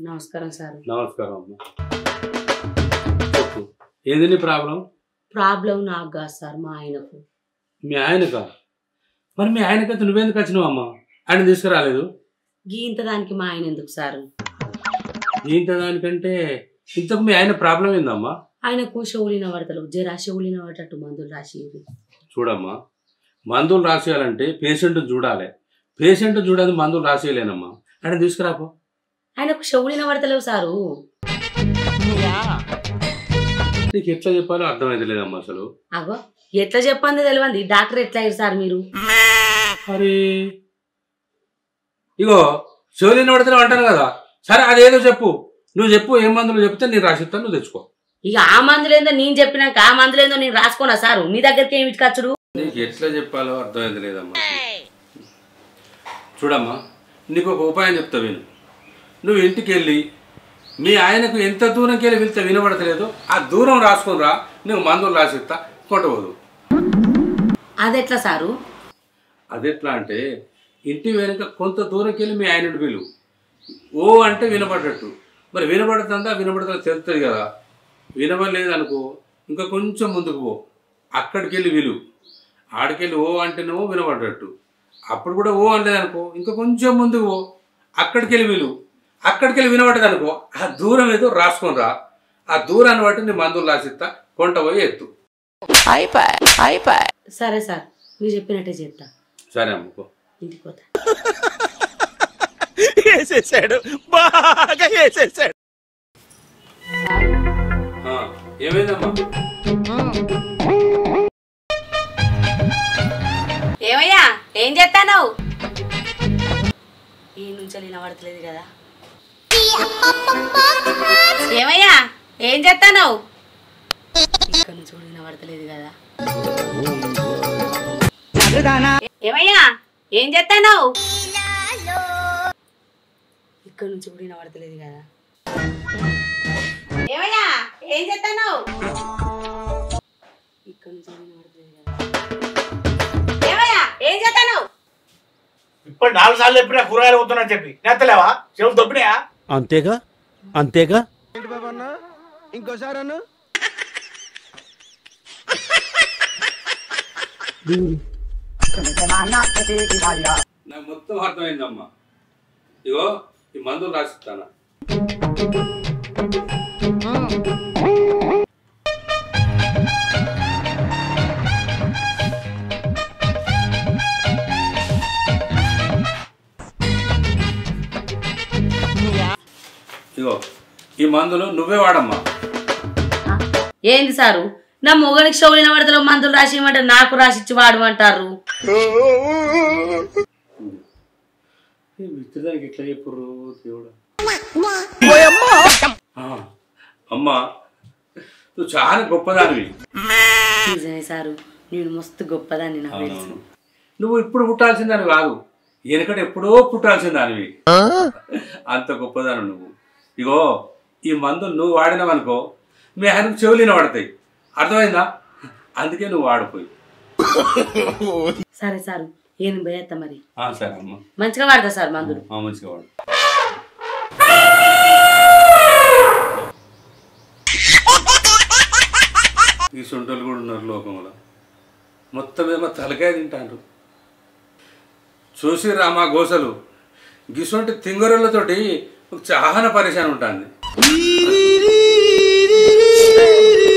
నమస్కారం సార్. నమస్కారం అమ్మ. చెప్పు, ఏంది నీ ప్రాబ్లం? ప్రాబ్లం నాకు కాదు సార్, మా ఆయనకు. మీ ఆయనకా? మరి మీ ఆయనకైతే నువ్వెందుకు వచ్చినావు అమ్మ? ఆయన తీసుకురాలేదు. గీంత దానికి మా ఆయన ఎందుకు సార్? ఇంత దానికంటే ఇంతకు మీ ఆయన ప్రాబ్లం ఏందమ్మా? ఆయనకు షౌలిన పడతలు, జరా షౌలిన పడటట్టు మందులు రాసి. చూడమ్మా, మందులు రాసేయాలంటే పేషెంట్ చూడాలి. పేషెంట్ చూడాలి, మందులు రాసేయలేనమ్మా. ఆయన తీసుకురాపో. ఆయనకు షౌలిన పడతలేవు సారు. నీకు ఎట్లా చెప్పాలో అర్థమైతే లేదమ్మా అసలు. అగో ఎట్లా చెప్పంది తెలియంది, డాక్టర్ ఎట్లా అయ్యారు సార్ మీరు? అరే ఇగో షౌలిన పడతలేవు అంటాను కదా. సరే అదేదో చెప్పు, నువ్వు చెప్పు. ఏ మందులు చెప్తే నేను రాసిస్తాను, నువ్వు తెచ్చుకో. ఇక ఆ మందులేందో నేను చెప్పినాక ఆ మందులేందో నేను రాసుకోనా సారు? మీ దగ్గరికి ఏమి ఖర్చుడు? నీకు ఎట్లా చెప్పాలో అర్థమైంది లేదమ్మా. చూడమ్మా, నీకు ఒక ఉపాయం చెప్తా విను. నువ్వు ఇంటికి వెళ్ళి మీ ఆయనకు ఎంత దూరంకి వెళ్ళి వెళ్తే వినబడతలేదు ఆ దూరం రాసుకొని రా, నువ్వు మందులు రాసిస్తా, కొట్టవద్దు. అదెట్లా సారు? అదెట్లా అంటే ఇంటి వెనుక కొంత దూరంకి వెళ్ళి మీ ఆయనను పిలువు. ఓ అంటే వినబడ్డట్టు. మరి వినబడుతుందా వినబడుతుందా తెలుస్తుంది కదా. వినబడలేదు అనుకో, ఇంకా కొంచెం ముందుకు పో, అక్కడికి వెళ్ళి విలువు. ఆడికెళ్ళి ఓ అంటే నువ్వు వినబడ్డట్టు. అప్పుడు కూడా ఓ అనలేదు అనుకో, ఇంకా కొంచెం ముందుకు పో, అక్కడికి వెళ్ళి విలువు. అక్కడికి వెళ్ళి వినబడ్డది అనుకో, ఆ దూరం ఏదో రాసుకొని రా. ఆ దూరాన్ని బట్టి నీ మందులు రాసిస్తా, కొంట పోయి ఎత్తు. సరే సార్, మీరు చెప్పినట్టే చేస్తా. సరే అమ్మకో, ఇంటికి పోతా. ఏమైందమ్మా? ఏమయ్యా ఏం చేస్తాను? ఈ నుంచి వినబడతలేదు కదా. ఏమయ్యా ఏం చేస్తాను? ఇక్కడ నుంచి కూడా వినబడతలేదు కదా. ఏమయ్యా ఏం చేస్తాను? ఇక్కడ నుంచి కూడా వినబడతలేదు కదా. ఏమయ్యా ఏం చేస్తాను? ఇక్కడ నుంచి వినబడతలేదు కదా. ఏమయ్యా ఏం చేస్తాను? ఇప్పుడు 4 సార్లు ఎప్పుడైనా కూరగాయలు పోతున్నా చెప్పి నేతలేవా? చెవులు దొబ్బినాయా? అంతేగా అంతేగా. ఇంకోసారి అన్న నాకు మొత్తం అర్థమైందమ్మా. ఇగో ఈ మందులు రాసిస్తానా. ఇగో ఈ మందులు నువ్వే వాడమ్మా. ఏంది సారు, నా మొగనికి షౌలిన పడతలో మందులు రాసిమంటే నాకు రాసిచ్చి వాడమంటారు. మిత్రుదానికి ఎట్లా చెప్పుర్రు దేవుడు. అమ్మా నువ్వు చాలా గొప్పదానివి. నిజమే సారు, నేను మస్తు గొప్పదాన్ని నాకు తెలుసు. నువ్వు ఇప్పుడు పుట్టాల్సిందానివి కాదు, వెనకటి ఎప్పుడో పుట్టాల్సిందానివి. అంత గొప్పదాని నువ్వు. ఇగో ఈ మందులు నువ్వు వాడినావనుకో, మీ ఆయనకు చెవులిన పడతాయి. అర్థమైందా? అందుకే నువ్వు వాడిపోయి. సరే సారు, ఏం పోయేస్తా మరి. సరే అమ్మ, మంచిగా వాడతా సార్ మందులు. మంచిగా వాడు. ఈ సొంటలు కూడా ఉన్నారు లోకంలో. మొత్తం ఏమో తలకాయ తింటారు. చూసి రామా గోసలు గిసొంటి తింగరులతోటి చాలా పరిశాన్ ఉంటుంది.